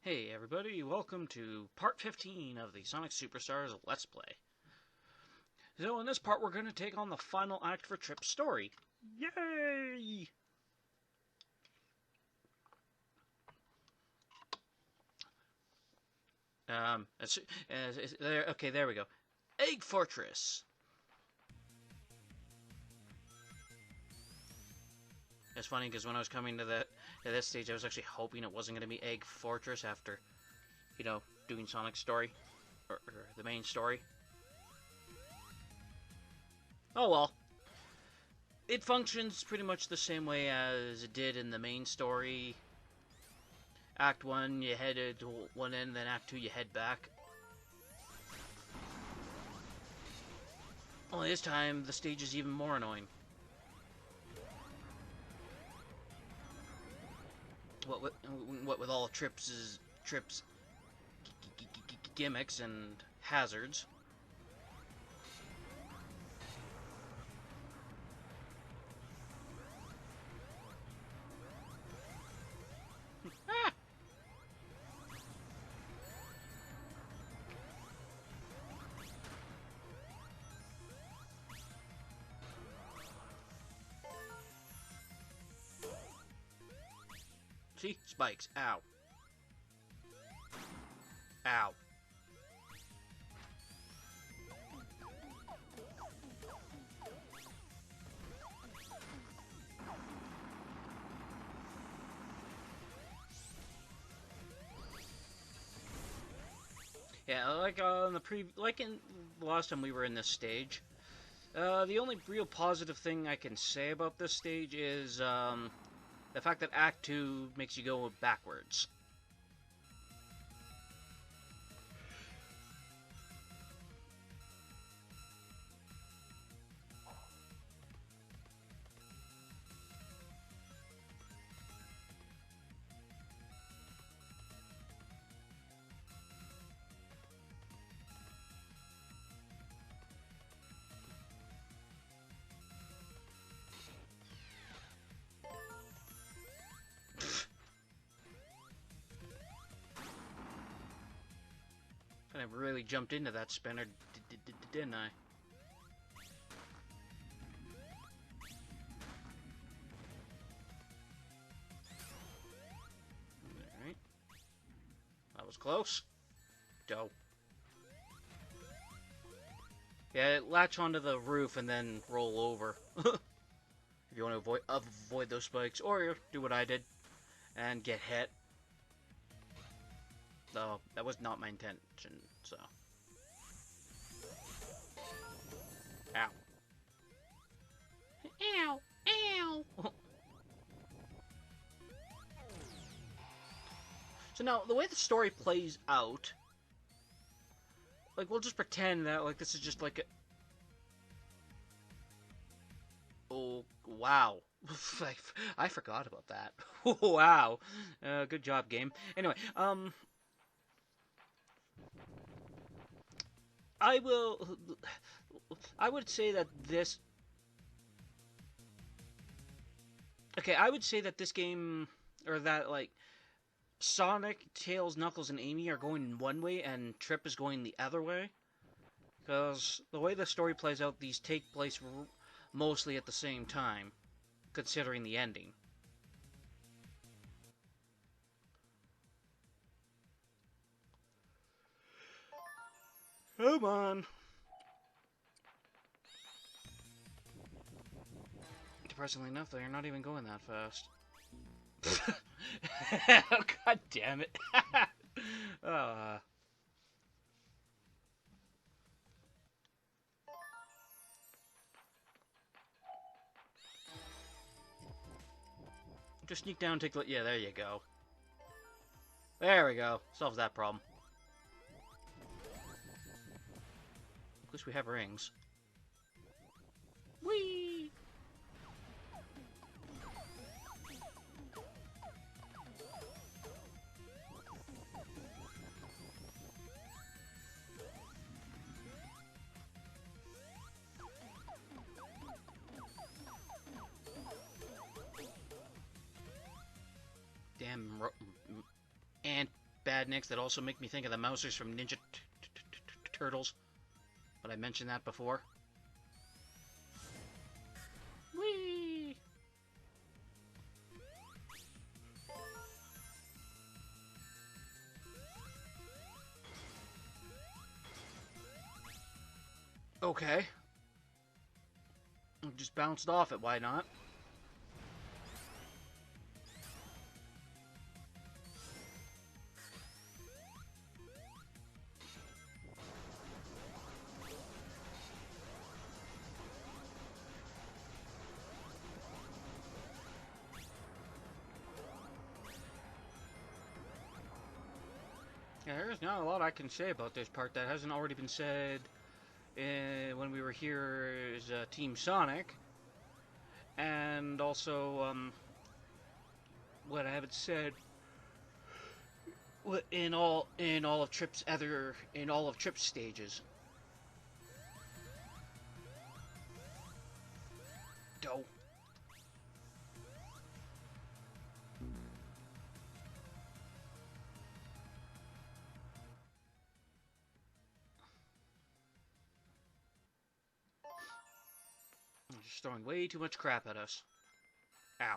Hey everybody, welcome to part 15 of the Sonic Superstars Let's Play. So in this part we're going to take on the final act for Trip's story. Yay! There we go. Egg Fortress. It's funny because when I was coming to this stage I was actually hoping it wasn't going to be Egg Fortress after, doing Sonic's story. Or the main story. Oh well. It functions pretty much the same way as it did in the main story. Act 1, you headed to one end, then Act 2, you head back. Only this time, the stage is even more annoying. What with all Trip's gimmicks and hazards. See? Spikes. Ow. Ow. Yeah, like in the last time we were in this stage, the only real positive thing I can say about this stage is the fact that Act 2 makes you go backwards. And I really jumped into that spinner, didn't I? Alright. That was close. Go. Yeah, latch onto the roof and then roll over. If you want to avoid those spikes. Or do what I did and get hit. Though, that was not my intention, so. Ow. Ow! Ow! So now, the way the story plays out, like, we'll just pretend that, like, this is just like a... Oh, wow. I forgot about that. Wow. Good job, game. Anyway, I would say that this... Okay, I would say that this game, or that, like, Sonic, Tails, Knuckles, and Amy are going one way, and Trip is going the other way. Because the way the story plays out, these take place mostly at the same time, considering the ending. Come on. Depressingly enough, they're not even going that fast. God damn it. Just sneak down and take a... Yeah, there you go. There we go. Solves that problem. At least we have rings. Whee! Damn and badniks that also make me think of the Mousers from Ninja Turtles. But I mentioned that before. Whee! Okay. Just bounced off it, why not? Yeah, there's not a lot I can say about this part that hasn't already been said when we were here as Team Sonic. And also, what I haven't said in all of Trip's stages. Dope. Just throwing way too much crap at us. Ow.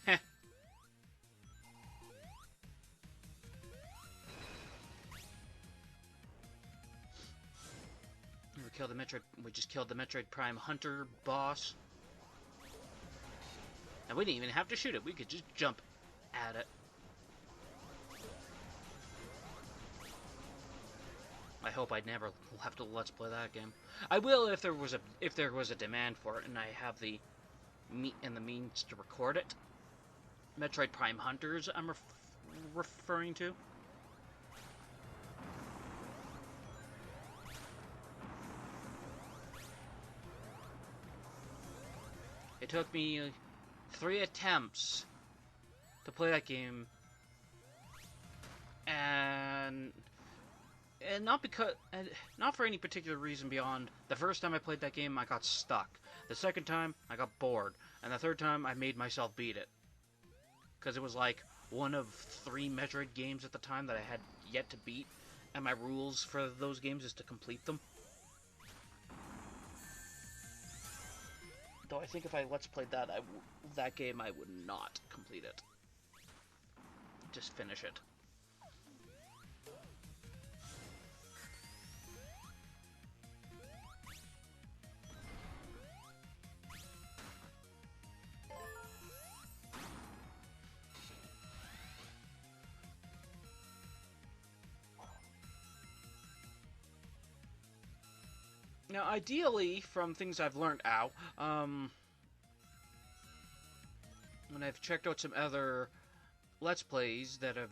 Heh. We just killed the Metroid Prime Hunter boss. And we didn't even have to shoot it. We could just jump at it. I hope I'd never have to let's play that game. I will if there was a demand for it and I have the means to record it. Metroid Prime Hunters I'm referring to. It took me 3 attempts to play that game, and not for any particular reason beyond the first time I played that game I got stuck. The second time I got bored, and the third time I made myself beat it. Because it was like one of 3 Metroid games at the time that I had yet to beat, and my rules for those games is to complete them. Though I think if I let's played that game I would not complete it. Just finish it. Now, ideally, from things I've learned out, when I've checked out some other Let's Plays that have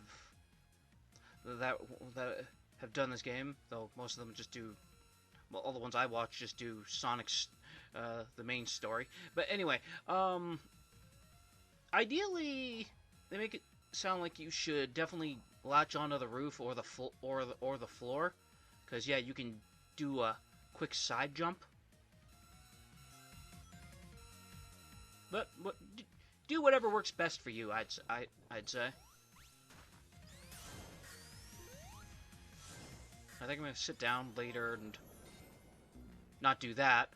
done this game, though most of them just do, well, all the ones I watch just do Sonic's the main story. But anyway, ideally, they make it sound like you should definitely latch onto the roof or the floor, because yeah, you can do a quick side jump. But do whatever works best for you, I'd say. I think I'm gonna sit down later and not do that,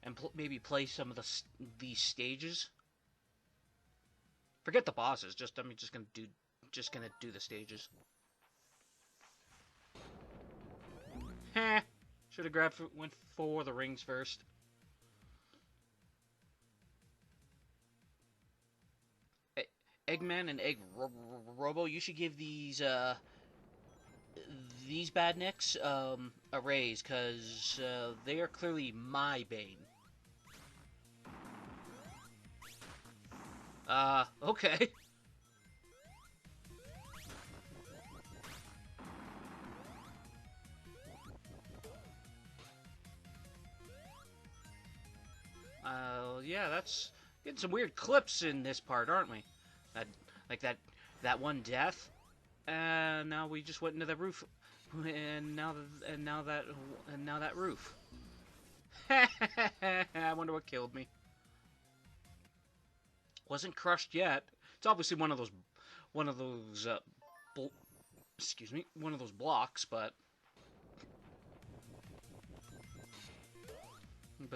and maybe play some of these stages. Forget the bosses. I'm just gonna do the stages. Heh. Should have went for the rings first. Eggman and Robo, you should give these badniks a raise, because they are clearly my bane. Okay. Yeah, that's getting some weird clips in this part, aren't we? That one death, and now we just went into the roof, and now that roof. wonder what killed me. Wasn't crushed yet. It's obviously one of those excuse me, one of those blocks, but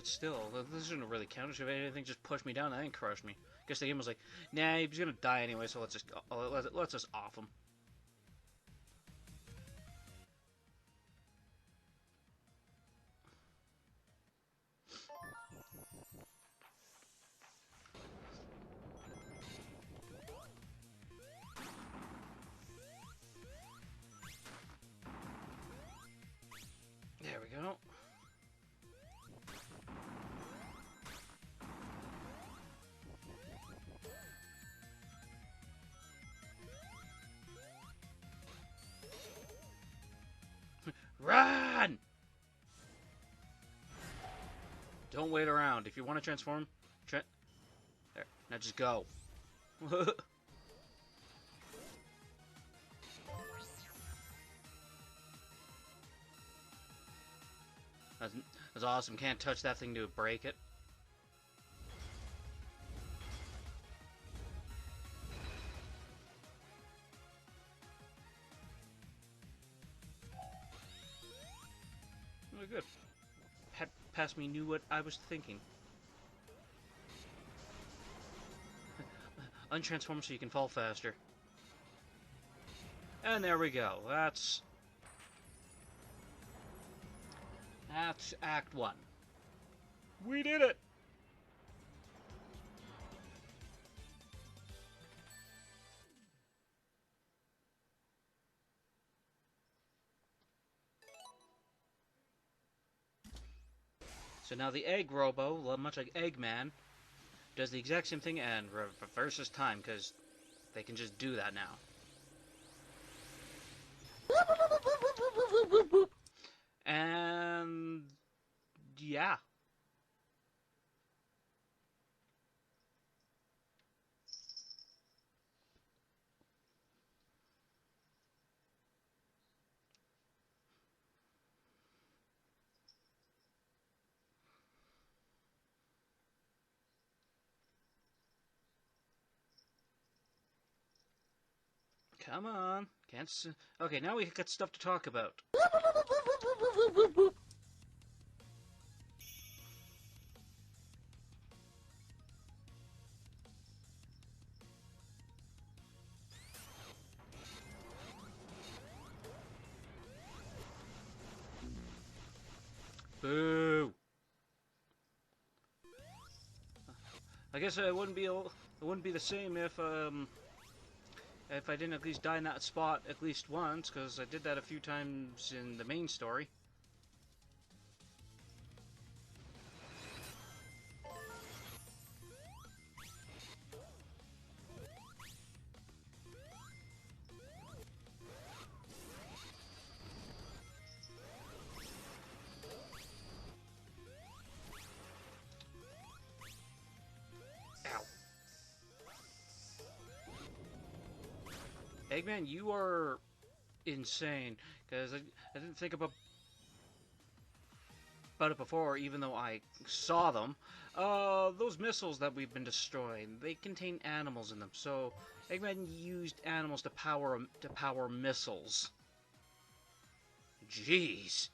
still, this shouldn't really count. If anything, just pushed me down and then crushed me. Guess the game was like, nah, he's gonna die anyway, so let's just off him. There we go. Run! Don't wait around. If you want to transform, there. Now just go. That's awesome. Can't touch that thing to break it. Really good. Past me knew what I was thinking. Untransform so you can fall faster. And there we go. That's Act 1. We did it! So now the Egg Robo, much like Eggman, does the exact same thing and reverses time, because they can just do that now. And yeah. Come on. Can't s Okay, now we got stuff to talk about. Boo. I guess it wouldn't be the same if I didn't at least die in that spot at least once, because I did that a few times in the main story. Ow. Eggman, you are insane, because I didn't think about it before, even though I saw them. Those missiles that we've been destroying, they contain animals in them, so Eggman used animals to power missiles. Jeez.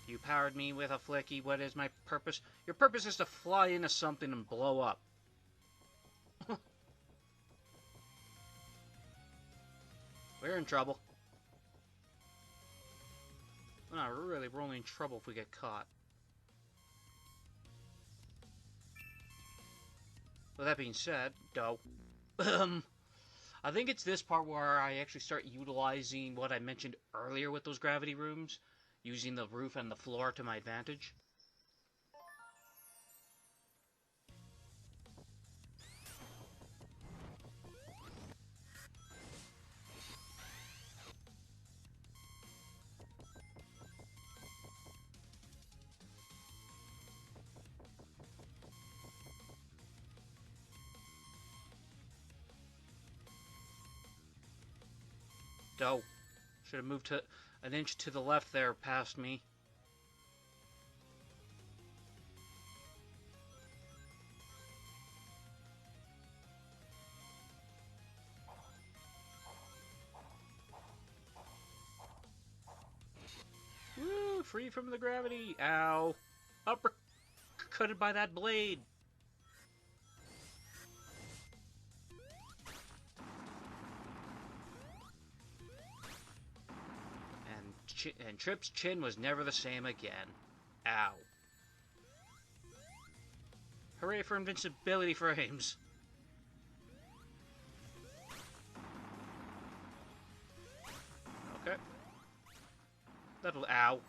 You powered me with a flicky. What is my purpose? Your purpose is to fly into something and blow up. We're in trouble. Well, not really. We're only in trouble if we get caught. With that being said, I think it's this part where I actually start utilizing what I mentioned earlier with those gravity rooms, using the roof and the floor to my advantage. Should have moved to an inch to the left there past me. free from the gravity. Ow. Uppercutted by that blade. And Trip's chin was never the same again. Ow. Hooray for invincibility frames. Okay. That'll... Ow.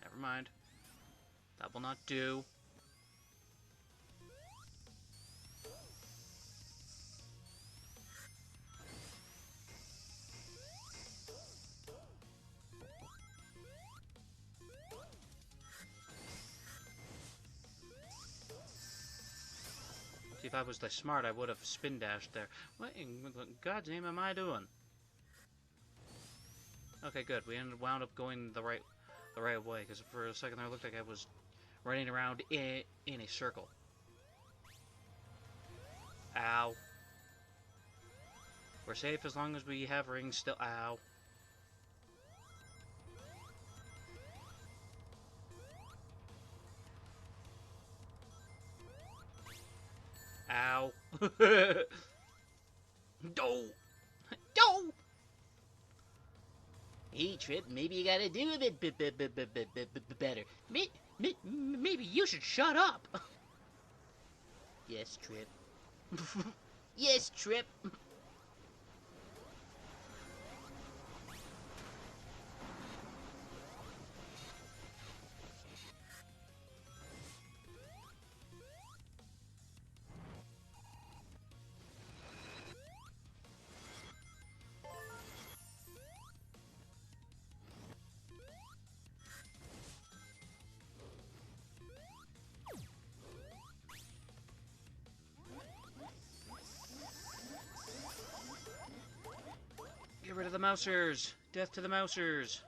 Never mind. That will not do. See, if I was this smart, I would have spin dashed there. What in God's name am I doing? Okay, good. We wound up going the right way, because for a second there it looked like I was running around in a circle. Ow. We're safe as long as we have rings still. Ow. Ow. No! No! Hey, Trip, maybe you gotta do a bit better. Maybe you should shut up. Yes, Trip. Yes, Trip. Get rid of the mousers! Death to the mousers!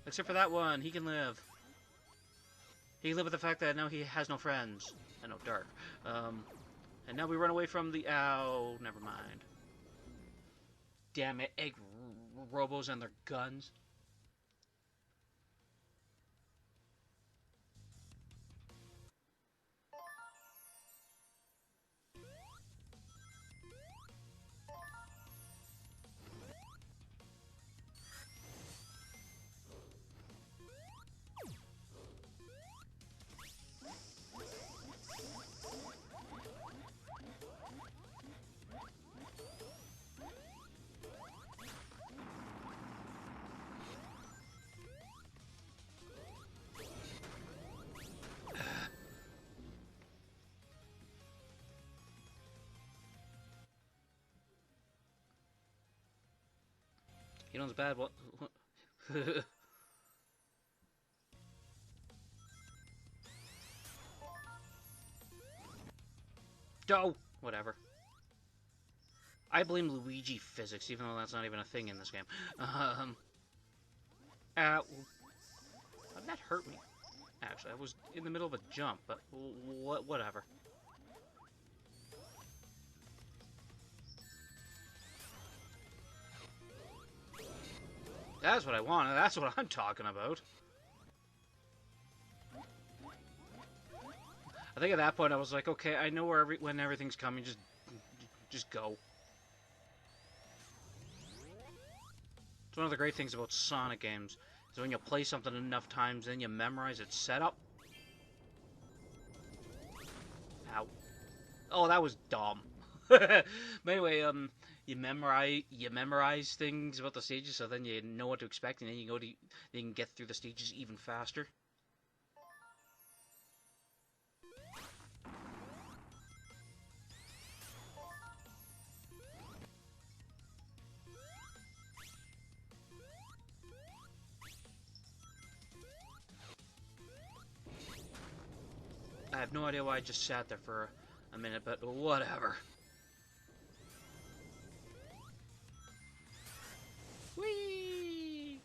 Except for that one, he can live. He can live with the fact that now he has no friends. And no dark. And now we run away from the... Ow, never mind. Damn it, egg robos and their guns. You know what's bad? What? Oh, whatever. I blame Luigi physics, even though that's not even a thing in this game. How did that hurt me? Actually, I was in the middle of a jump, but whatever. That's what I wanted. That's what I'm talking about. I think at that point I was like, okay, I know where when everything's coming. Just go. It's one of the great things about Sonic games is when you play something enough times, then you memorize its setup. Ow. Oh, that was dumb. But anyway, you memorize things about the stages, so then you know what to expect, and then you can get through the stages even faster. I have no idea why I just sat there for a minute, but whatever. Whee!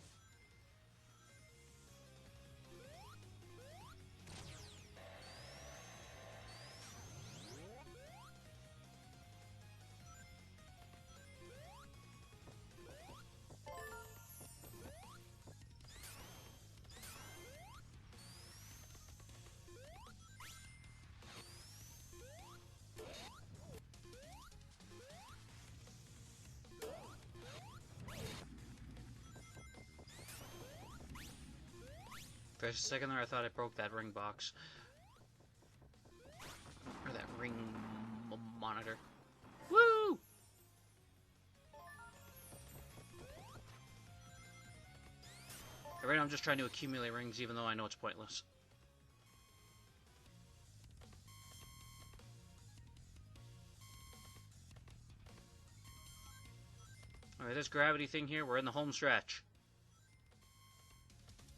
For a second there, I thought I broke that ring box. Or that ring monitor. Woo! Right now I'm just trying to accumulate rings, even though I know it's pointless. Alright, this gravity thing here, we're in the home stretch.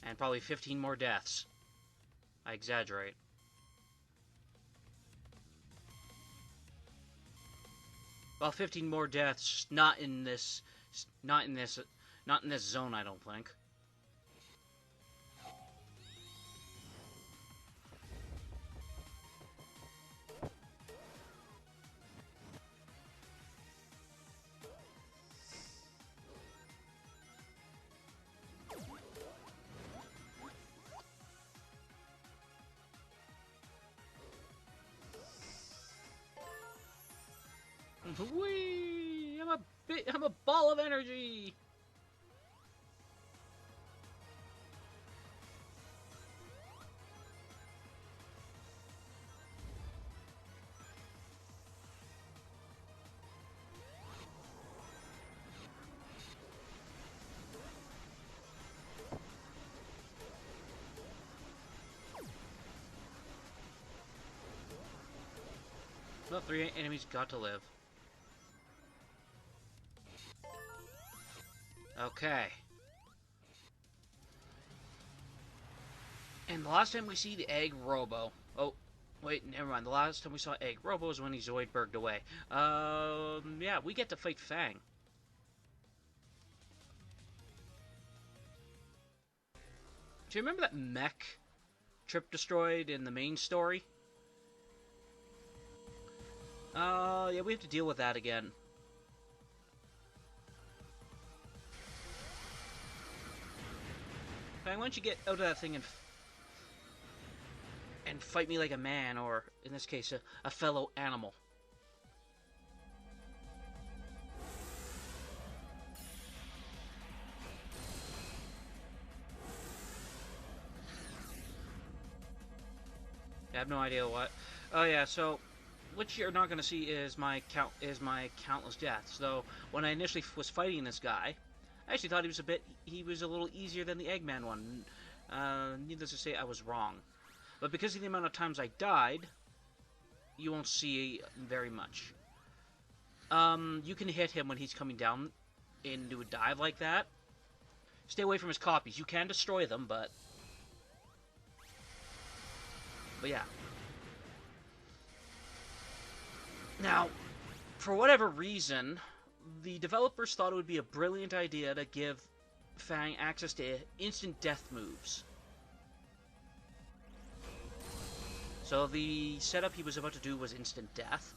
And probably 15 more deaths. I exaggerate. Well, 15 more deaths, not in this zone, I don't think. Whee! I'm a ball of energy. The 3 enemies got to live. Okay. And the last time we see the Egg Robo... Oh, wait, never mind. The last time we saw Egg Robo is when he Zoidberged away. Yeah, we get to fight Fang. Do you remember that mech Trip destroyed in the main story? Yeah, we have to deal with that again. Fang, why don't you get out of that thing and fight me like a man, or, in this case, a fellow animal. I have no idea what. Oh yeah, so what you're not going to see is my countless deaths. Though when I initially was fighting this guy, I actually thought he was a little easier than the Eggman one. Needless to say, I was wrong. But because of the amount of times I died, you won't see very much. You can hit him when he's coming down into a dive like that. Stay away from his copies. You can destroy them, but yeah. Now, for whatever reason, the developers thought it would be a brilliant idea to give Fang access to instant death moves. So the setup he was about to do was instant death.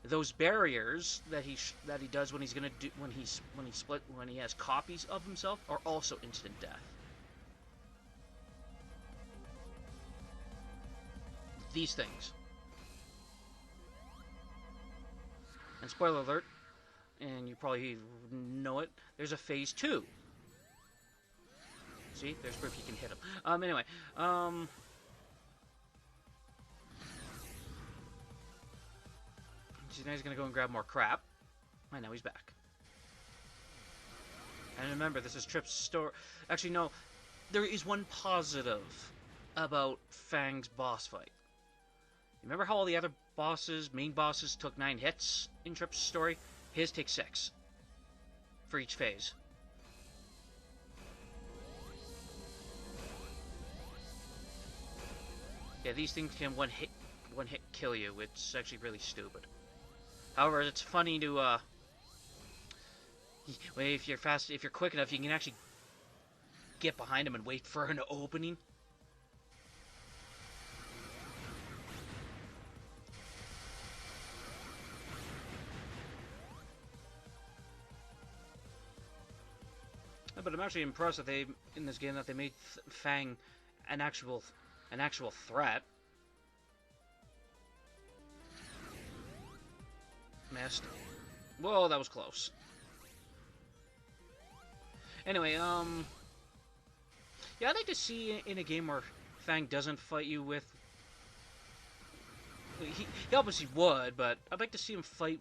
Those barriers that he does when when he has copies of himself are also instant death. These things. And spoiler alert, and you probably know it, there's a phase 2. See? There's proof you can hit him. Anyway, so now he's gonna go and grab more crap. And now he's back. And remember, this is Trip's store. Actually, no. There is one positive about Fang's boss fight. Remember how all the other main bosses, took 9 hits in Trip's story? His takes 6 for each phase. Yeah, these things can one hit kill you. It's actually really stupid. However, it's funny to if you're quick enough, you can actually get behind him and wait for an opening. But I'm actually impressed that in this game that they made Fang an actual threat. Missed. Whoa, that was close. Anyway, Yeah, I'd like to see in a game where Fang doesn't fight you with... He obviously would, but I'd like to see him fight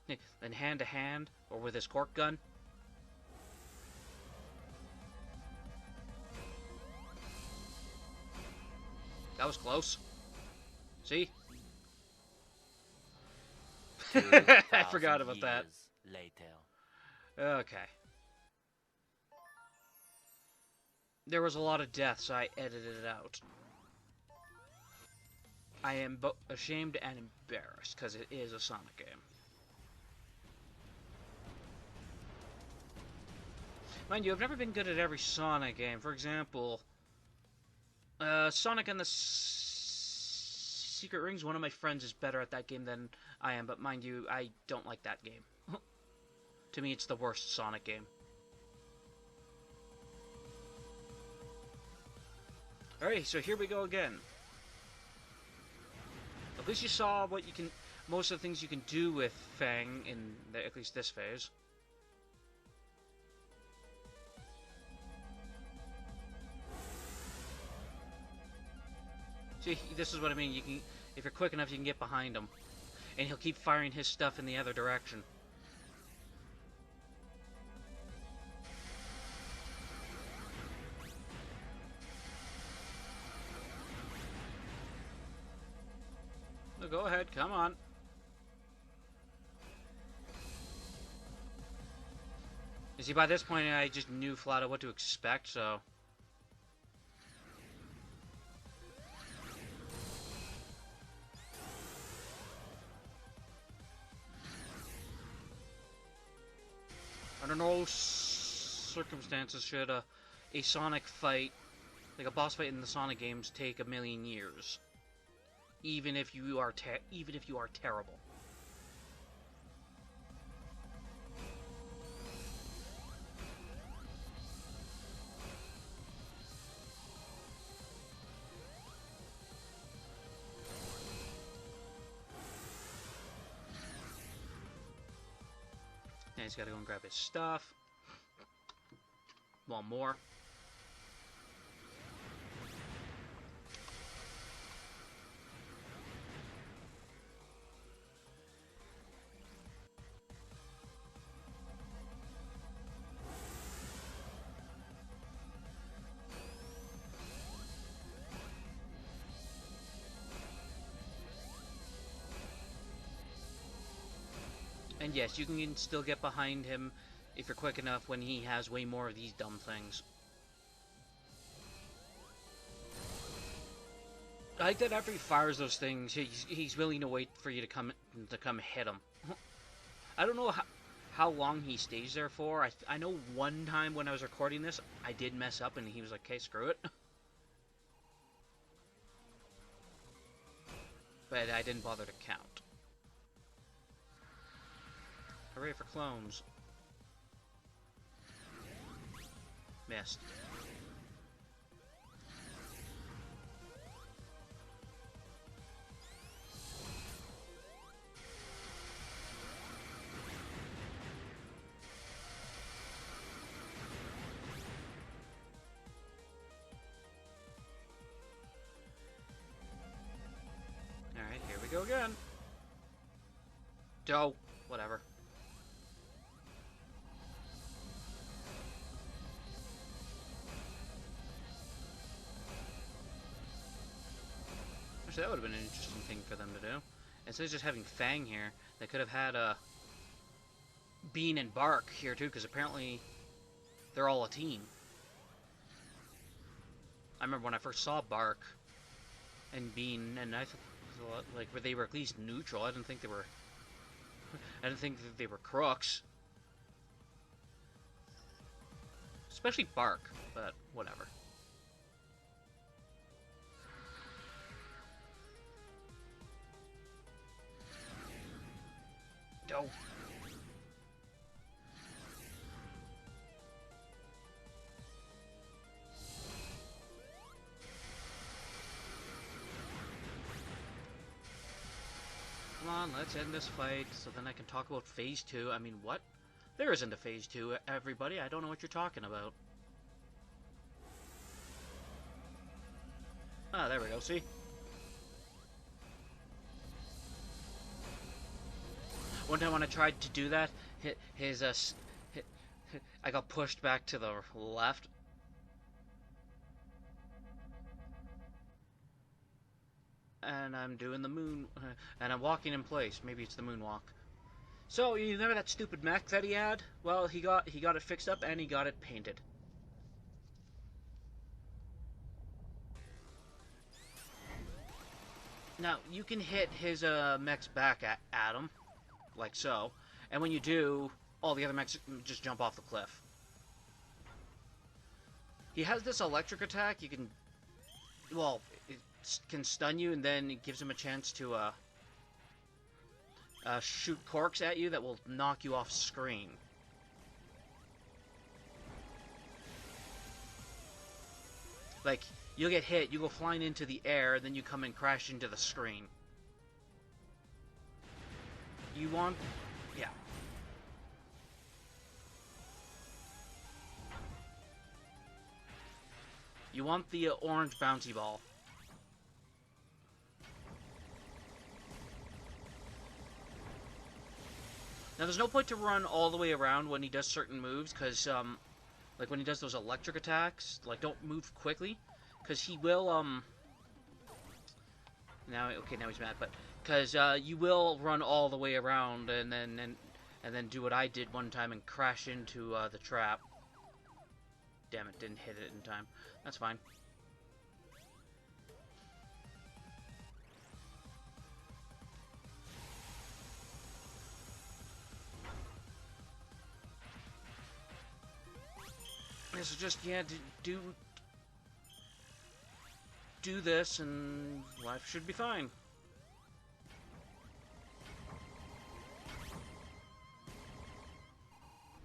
in hand-to-hand or with his cork gun. That was close. See? I forgot about that. Later. Okay. There was a lot of death, so I edited it out. I am both ashamed and embarrassed, because it is a Sonic game. Mind you, I've never been good at every Sonic game. For example, Sonic and the Secret Rings, one of my friends is better at that game than I am, but mind you, I don't like that game. To me, it's the worst Sonic game. Alright, so here we go again. At least you saw what you can, most of the things you can do with Fang in at least this phase. See, this is what I mean. You can, if you're quick enough, you can get behind him, and he'll keep firing his stuff in the other direction. No, go ahead, come on. You see, by this point, I just knew flat out what to expect, so... Under no circumstances should a Sonic fight, like a boss fight in the Sonic games, take a million years. Even if you are terrible. And he's got to go and grab his stuff. One more. And yes, you can still get behind him if you're quick enough when he has way more of these dumb things. I like that after he fires those things, he's willing to wait for you to come hit him. I don't know how long he stays there for. I know one time when I was recording this, I did mess up and he was like, okay, screw it. But I didn't bother to count. Hooray for clones. Missed. Alright, here we go again. Doe. Whatever. Actually, that would have been an interesting thing for them to do. Instead of just having Fang here, they could have had Bean and Bark here too, because apparently they're all a team. I remember when I first saw Bark and Bean, and I thought like they were at least neutral. I didn't think they were. I didn't think that they were crooks. Especially Bark, but whatever. Doe. Come on, let's end this fight so then I can talk about Phase 2. I mean, what? There isn't a Phase 2, everybody. I don't know what you're talking about. Ah, there we go, see? One time when I tried to do that, hit, I got pushed back to the left. And I'm doing the moon, and I'm walking in place. Maybe it's the moonwalk. So, you remember that stupid mech that he had? Well, he got it fixed up and he got it painted. Now, you can hit his mechs back at him, like so. And when you do, all the other mechs just jump off the cliff. He has this electric attack. You can, well, it can stun you, and then it gives him a chance to shoot corks at you that will knock you off screen. Like, you'll get hit, you go flying into the air, then you come and crash into the screen. You want... yeah. You want the orange bouncy ball. Now, there's no point to run all the way around when he does certain moves, because, like, when he does those electric attacks, like, don't move quickly, because he will, now he's mad, but, because, you will run all the way around, and then do what I did one time and crash into, the trap. Damn it, didn't hit it in time. That's fine. So just, yeah, do this, and life should be fine.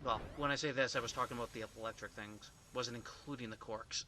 Well, when I say this, I was talking about the electric things. Wasn't including the corks.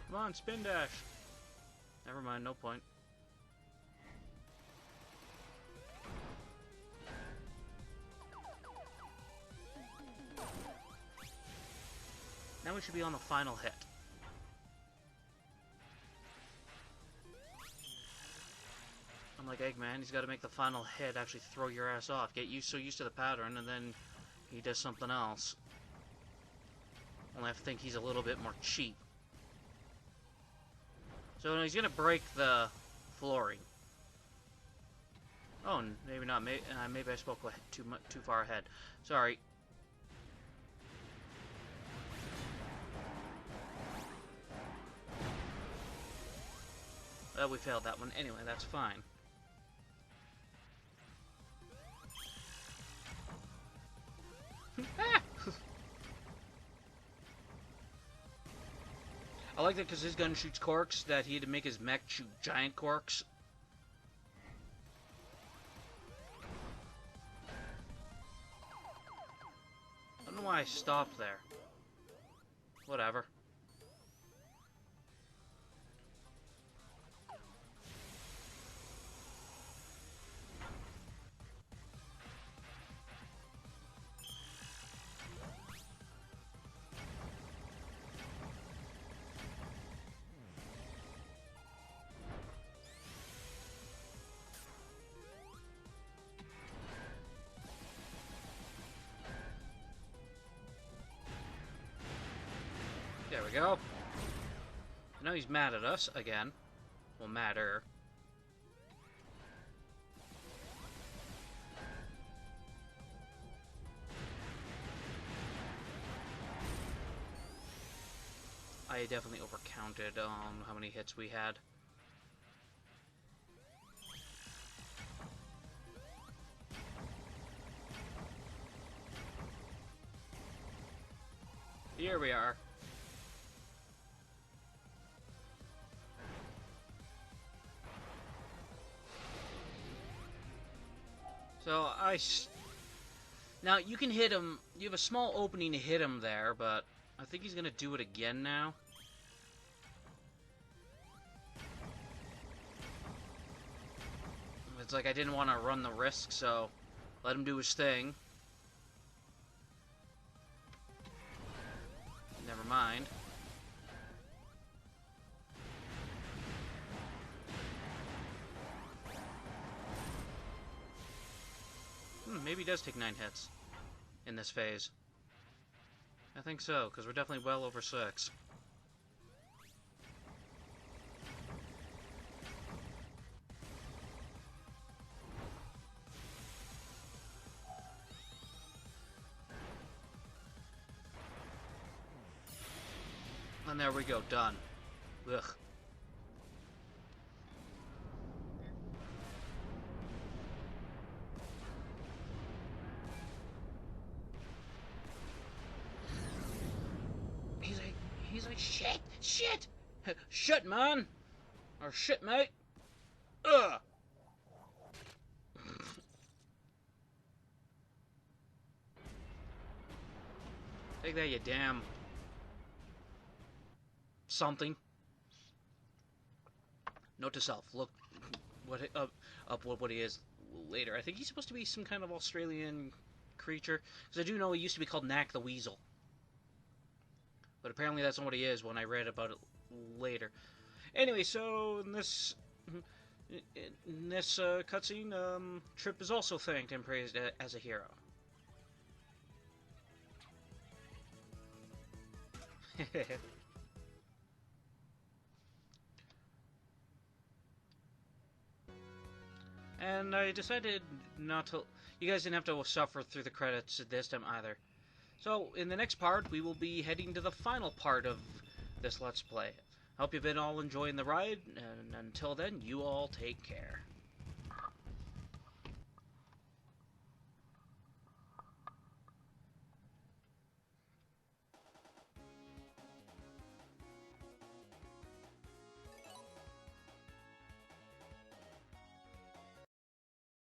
Come on, spin dash. Never mind, no point. Now we should be on the final hit. I'm like Eggman, he's got to make the final hit actually throw your ass off. Get so used to the pattern, and then he does something else. Only I think he's a little bit more cheap. So he's gonna break the flooring. Oh, maybe not. Maybe I spoke too far ahead. Sorry. We failed that one. Anyway, that's fine. I like that because his gun shoots corks, that he had to make his mech shoot giant corks. I don't know why I stopped there. Whatever. There we go. Now he's mad at us again. Well, madder. I definitely overcounted how many hits we had. Here we are. So now you can hit him. You have a small opening to hit him there, but I think he's gonna do it again now. It's like I didn't want to run the risk, so let him do his thing. Never mind. Maybe he does take 9 hits in this phase. I think so, because we're definitely well over 6. And there we go, done. Ugh. He's like, shit! Shit, man! Or shit, mate! Ugh! Take that, you damn... something. Note to self, look what he is later. I think he's supposed to be some kind of Australian creature, because I do know he used to be called Knack the Weasel. But apparently that's not what he is when I read about it later. Anyway, so in this cutscene, Trip is also thanked and praised as a hero. And I decided not to... You guys didn't have to suffer through the credits this time either. So, in the next part, we will be heading to the final part of this Let's Play. Hope you've been all enjoying the ride, and until then, you all take care.